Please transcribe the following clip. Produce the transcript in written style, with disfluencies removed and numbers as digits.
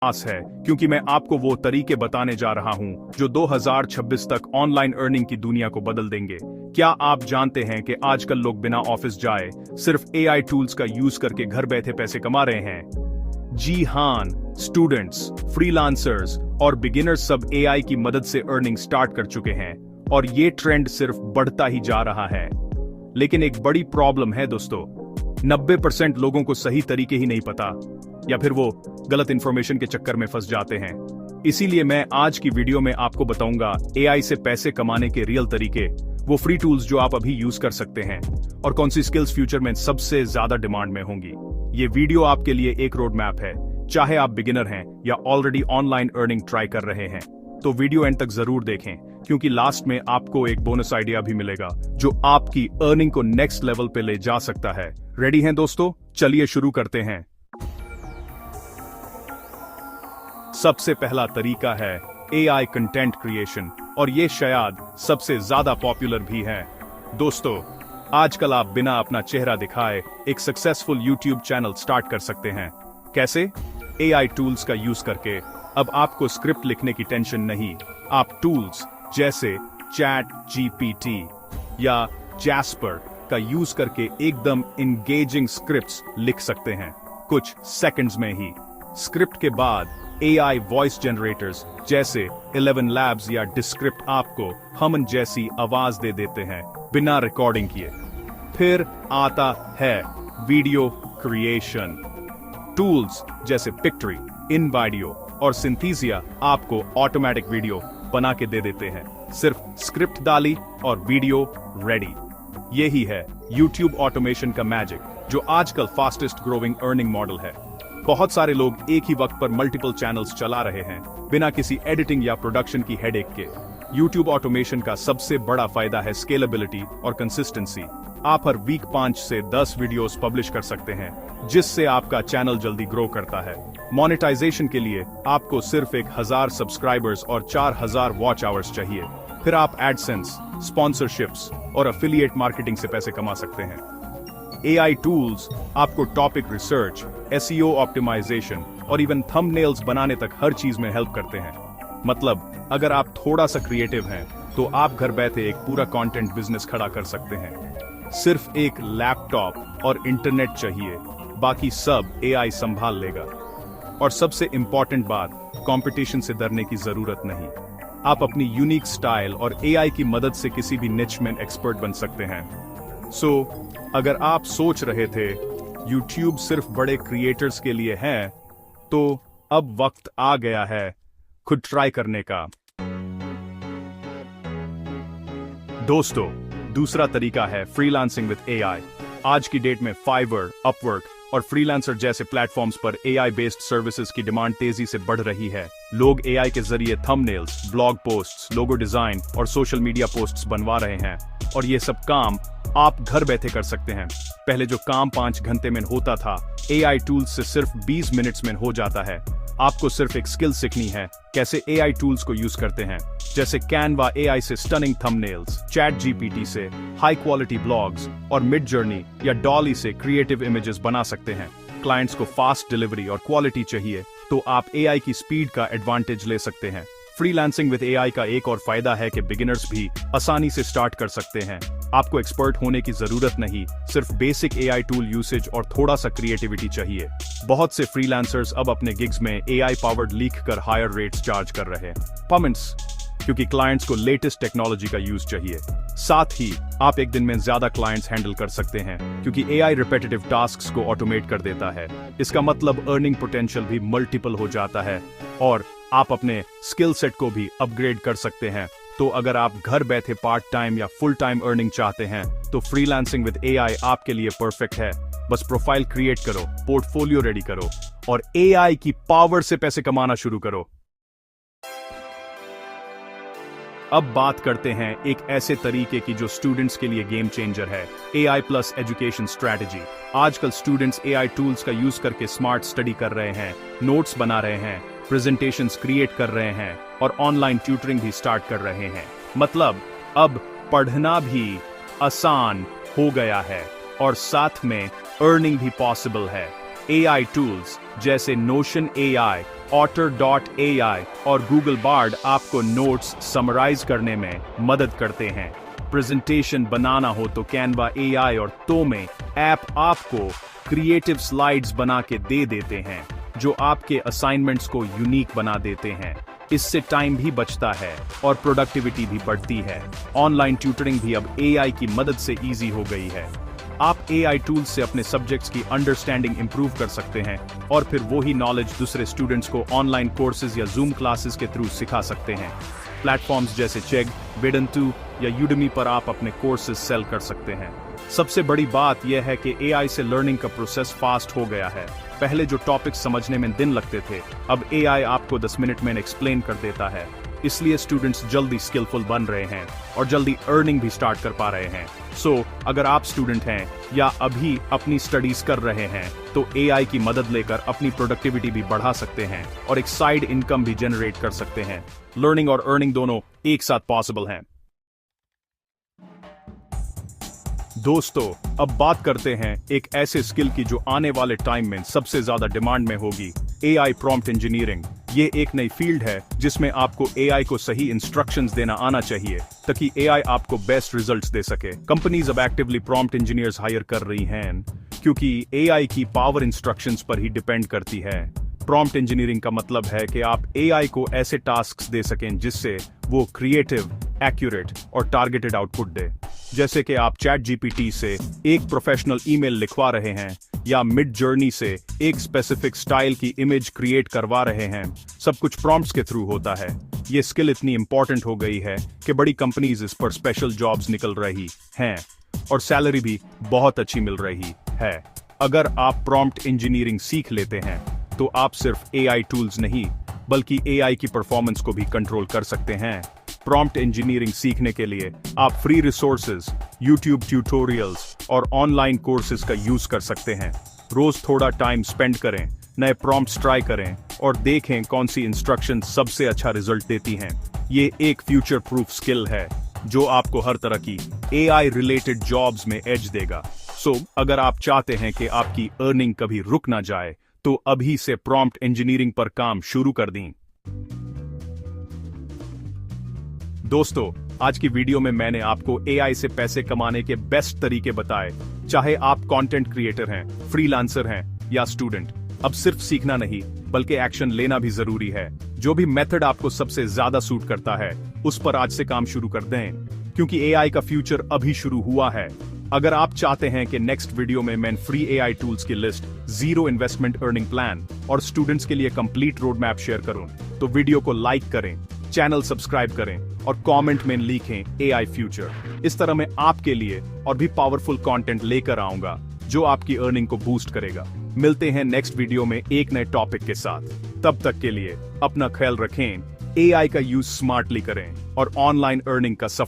आस है क्योंकि मैं आपको वो तरीके बताने जा रहा हूं जो 2026 तक ऑनलाइन अर्निंग की दुनिया को बदल देंगे। क्या आप जानते हैं कि आजकल लोग बिना ऑफिस जाए सिर्फ एआई टूल्स का यूज करके घर बैठे पैसे कमा रहे हैं? जी हां, स्टूडेंट्स, फ्रीलांसर्स और बिगिनर्स सब एआई की मदद से अर्निंग स्टार्ट कर चुके हैं और ये ट्रेंड सिर्फ बढ़ता ही जा रहा है। लेकिन एक बड़ी प्रॉब्लम है दोस्तों, 90% लोगों को सही तरीके ही नहीं पता या फिर वो गलत इंफॉर्मेशन के चक्कर में फंस जाते हैं। इसीलिए मैं आज की वीडियो में आपको बताऊंगा एआई से पैसे कमाने के रियल तरीके, वो फ्री टूल्स जो आप अभी यूज कर सकते हैं और कौन सी स्किल्स फ्यूचर में सबसे ज्यादा डिमांड में होंगी। ये वीडियो आपके लिए एक रोड मैप है, चाहे आप बिगिनर हैं या ऑलरेडी ऑनलाइन अर्निंग ट्राई कर रहे हैं। तो वीडियो एंड तक जरूर देखें क्योंकि लास्ट में आपको एक बोनस आइडिया भी मिलेगा जो आपकी अर्निंग को नेक्स्ट लेवल पे ले जा सकता है। रेडी हैं दोस्तों? चलिए शुरू करते हैं। सबसे पहला तरीका है एआई कंटेंट क्रिएशन और ये शायद सबसे ज्यादा पॉपुलर भी है। दोस्तों, आजकल आप बिना अपना चेहरा दिखाए एक सक्सेसफुल यूट्यूब चैनल स्टार्ट कर सकते हैं। कैसे? एआई टूल्स का यूज करके। अब आपको स्क्रिप्ट लिखने की टेंशन नहीं। आप टूल्स जैसे चैट जीपीटी या जैस्पर का यूज करके एकदम एंगेजिंग स्क्रिप्ट्स लिख सकते हैं कुछ सेकंड्स में ही। स्क्रिप्ट के बाद एआई वॉइस जनरेटर्स जैसे 11 लैब्स या डिस्क्रिप्ट आपको हमन जैसी आवाज दे देते हैं बिना रिकॉर्डिंग किए। फिर आता है वीडियो क्रिएशन। टूल्स जैसे पिक्टरी, इनवाइडियो और सिंथेसिया आपको ऑटोमेटिक वीडियो बना के दे देते हैं। सिर्फ स्क्रिप्ट डाली और वीडियो रेडी। यही है यूट्यूब ऑटोमेशन का मैजिक जो आजकल फास्टेस्ट ग्रोइंग अर्निंग मॉडल है। बहुत सारे लोग एक ही वक्त पर मल्टीपल चैनल्स चला रहे हैं बिना किसी एडिटिंग या प्रोडक्शन की हेडेक के। यूट्यूब ऑटोमेशन का सबसे बड़ा फायदा है स्केलेबिलिटी और कंसिस्टेंसी। आप हर वीक 5 से 10 वीडियोस पब्लिश कर सकते हैं जिससे आपका चैनल जल्दी ग्रो करता है। मोनेटाइजेशन के लिए आपको सिर्फ 1000 सब्सक्राइबर्स और 4000 वॉच आवर्स चाहिए। फिर आप एडसेंस, स्पॉन्सरशिप्स और एफिलिएट मार्केटिंग से पैसे कमा सकते हैं। एआई टूल्स आपको टॉपिक रिसर्च, एसईओ ऑप्टिमाइजेशन और इवन थंबनेल्स बनाने तक हर चीज में हेल्प करते हैं। मतलब अगर आप थोड़ा सा क्रिएटिव हैं तो आप घर बैठे एक पूरा कंटेंट बिजनेस खड़ा कर सकते हैं। सिर्फ एक लैपटॉप और इंटरनेट चाहिए, बाकी सब एआई संभाल लेगा। और सबसे इंपॉर्टेंट बात, कंपटीशन से डरने की जरूरत नहीं। आप अपनी यूनिक स्टाइल और एआई की मदद से किसी भी निच में एक्सपर्ट बन सकते हैं। अगर आप सोच रहे थे YouTube सिर्फ बड़े क्रिएटर्स के लिए है, तो अब वक्त आ गया है खुद ट्राई करने का। दोस्तों, दूसरा तरीका है फ्रीलांसिंग विद एआई। आज की डेट में फाइवर, अपवर्क और फ्रीलांसर जैसे प्लेटफॉर्म्स पर एआई बेस्ड सर्विसेज की डिमांड तेजी से बढ़ रही है। लोग एआई के जरिए thumbnails, blog posts, logo design और सोशल मीडिया पोस्ट्स बनवा रहे हैं और ये सब काम आप घर बैठे कर सकते हैं। पहले जो काम 5 घंटे में होता था, एआई टूल्स से सिर्फ 20 मिनट्स में हो जाता है। आपको सिर्फ एक स्किल सीखनी है, कैसे एआई टूल्स को यूज करते हैं, जैसे कैनवा एआई से स्टनिंग थंबनेल्स, चैट जीपीटी से हाई क्वालिटी ब्लॉग्स और मिड जर्नी या डॉली से क्रिएटिव इमेजेस बना सकते हैं। क्लाइंट्स को फास्ट डिलीवरी और क्वालिटी चाहिए तो आप एआई की स्पीड का एडवांटेज ले सकते हैं। फ्रीलांसिंग विद एआई का एक और फायदा है कि बिगिनर्स भी आसानी से स्टार्ट कर सकते हैं। आपको एक्सपर्ट होने की जरूरत नहीं, सिर्फ बेसिक एआई टूल यूसेज और थोड़ा सा क्रिएटिविटी चाहिए। बहुत से फ्रीलांसर्स अब अपने गिग्स में एआई पावर्ड लिख कर हायर रेट्स चार्ज कर रहे हैं। परफॉर्मेंस, क्योंकि क्लाइंट्स को लेटेस्ट टेक्नोलॉजी का यूज चाहिए। साथ ही आप एक दिन में ज्यादा क्लाइंट्स हैंडल कर सकते हैं क्योंकि एआई रिपीटेटिव टास्क्स को ऑटोमेट कर देता है। इसका मतलब अर्निंग पोटेंशियल भी मल्टीपल हो जाता है और आप अपने स्किल सेट को भी अपग्रेड कर सकते हैं। तो अगर आप घर बैठे पार्ट टाइम या फुल टाइम अर्निंग चाहते हैं तो फ्रीलांसिंग विद एआई आपके लिए परफेक्ट है। बस प्रोफाइल क्रिएट करो, पोर्टफोलियो रेडी करो और एआई की पावर से पैसे कमाना शुरू करो। अब बात करते हैं एक ऐसे तरीके की जो स्टूडेंट्स के लिए गेम चेंजर है, एआई प्लस एजुकेशन स्ट्रैटेजी। आजकल स्टूडेंट्स एआई टूल्स का यूज करके स्मार्ट स्टडी कर रहे हैं, नोट्स बना रहे हैं, प्रेजेंटेशंस क्रिएट कर रहे हैं और ऑनलाइन ट्यूटरिंग भी स्टार्ट कर रहे हैं। मतलब अब पढ़ना भी आसान हो गया है और साथ में अर्निंग भी पॉसिबल है। AI टूल्स जैसे Notion AI, Otter.ai और Google Bard आपको नोट्स समराइज करने में मदद करते हैं। प्रेजेंटेशन बनाना हो तो Canva AI और Tome ऐप आपको क्रिएटिव स्लाइड्स बना के दे देते हैं, जो आपके असाइनमेंट्स को यूनिक बना देते हैं। इससे टाइम भी बचता है और प्रोडक्टिविटी भी बढ़ती है। ऑनलाइन ट्यूटरिंग भी अब AI की मदद से इजी हो गई है। आप AI टूल्स से अपने सब्जेक्ट्स की अंडरस्टैंडिंग इंप्रूव कर सकते हैं और फिर वही नॉलेज दूसरे स्टूडेंट्स को ऑनलाइन कोर्सेज या जूम क्लासेस के थ्रू सिखा सकते हैं। प्लेटफॉर्म्स जैसे चेग, वेडेंटू या यूडेमी पर आप अपने कोर्सेज सेल कर सकते हैं। सबसे बड़ी बात यह है कि AI से लर्निंग का प्रोसेस फास्ट हो गया है। पहले जो टॉपिक्स समझने में दिन लगते थे, अब AI आपको 10 मिनट में एक्सप्लेन कर देता है। इसलिए स्टूडेंट्स जल्दी स्किलफुल बन रहे हैं और जल्दी अर्निंग भी स्टार्ट कर पा रहे हैं। सो अगर आप स्टूडेंट हैं या अभी अपनी स्टडीज कर रहे हैं तो AI की मदद लेकर अपनी प्रोडक्टिविटी भी बढ़ा सकते हैं और एक साइड इनकम भी जनरेट कर सकते हैं। लर्निंग और अर्निंग दोनों एक साथ पॉसिबल हैं। दोस्तों, अब बात करते हैं एक ऐसे स्किल की जो आने वाले टाइम में सबसे ज्यादा डिमांड में होगी, AI प्रॉम्प्ट इंजीनियरिंग। ये एक नई फील्ड है जिसमें आपको AI को सही इंस्ट्रक्शंस देना आना चाहिए ताकि AI आपको बेस्ट रिजल्ट्स दे सके। कंपनीज अब एक्टिवली प्रॉम्प्ट इंजीनियर्स हायर कर रही हैं क्योंकि AI की पावर इंस्ट्रक्शंस पर ही डिपेंड करती है। प्रॉम्प्ट इंजीनियरिंग का मतलब है कि आप AI को ऐसे टास्क्स दे सकें जिससे वो क्रिएटिव, एक्यूरेट और टारगेटेड आउटपुट दे। जैसे कि आप चैट GPT से एक प्रोफेशनल ईमेल लिखवा रहे हैं या मिड जर्नी से एक स्पेसिफिक स्टाइल की इमेज क्रिएट करवा रहे हैं, सब कुछ प्रॉम्प्ट्स के थ्रू होता है। ये स्किल इतनी इंपॉर्टेंट हो गई है कि बड़ी कंपनीज इस पर स्पेशल जॉब्स निकल रही हैं और सैलरी भी बहुत अच्छी मिल रही है। अगर आप प्रॉम्प्ट इंजीनियरिंग सीख लेते हैं तो आप सिर्फ AI टूल्स नहीं बल्कि AI की परफॉर्मेंस को भी कंट्रोल कर सकते हैं। प्रॉम्प्ट इंजीनियरिंग सीखने के लिए आप फ्री रिसोर्सेज, YouTube ट्यूटोरियल्स और ऑनलाइन कोर्सेज का यूज कर सकते हैं। रोज थोड़ा टाइम स्पेंड करें, नए प्रॉम्प्ट्स ट्राई करें और देखें कौन सी इंस्ट्रक्शन सबसे अच्छा रिजल्ट देती हैं। ये एक फ्यूचर प्रूफ स्किल है जो आपको हर तरह की AI रिलेटेड जॉब्स में एज देगा। सो अगर आप चाहते हैं कि आपकी अर्निंग कभी रुक ना जाए तो अभी से प्रॉम्प्ट इंजीनियरिंग पर काम शुरू कर दें। दोस्तों, आज की वीडियो में मैंने आपको AI से पैसे कमाने के बेस्ट तरीके बताए। चाहे आप कंटेंट क्रिएटर हैं, फ्रीलांसर हैं या स्टूडेंट, अब सिर्फ सीखना नहीं बल्कि एक्शन लेना भी जरूरी है। जो भी मेथड आपको सबसे ज्यादा सूट करता है उस पर आज से काम शुरू कर दें, क्योंकि AI का फ्यूचर अभी शुरू हुआ है। अगर आप चाहते हैं कि नेक्स्ट वीडियो में मैं फ्री AI टूल्स की list, zero investment earning plan और स्टूडेंट्स के लिए कंप्लीट रोड मैप शेयर करूं, तो वीडियो को लाइक करें, चैनल सब्सक्राइब करें और कमेंट में लिखें AI फ्यूचर। इस तरह मैं आपके लिए और भी पावरफुल कंटेंट लेकर आऊंगा जो आपकी अर्निंग को बूस्ट करेगा। मिलते हैं नेक्स्ट वीडियो में एक नए टॉपिक के साथ। तब तक के लिए अपना ख्याल रखें, AI का यूज स्मार्टली करें और ऑनलाइन अर्निंग का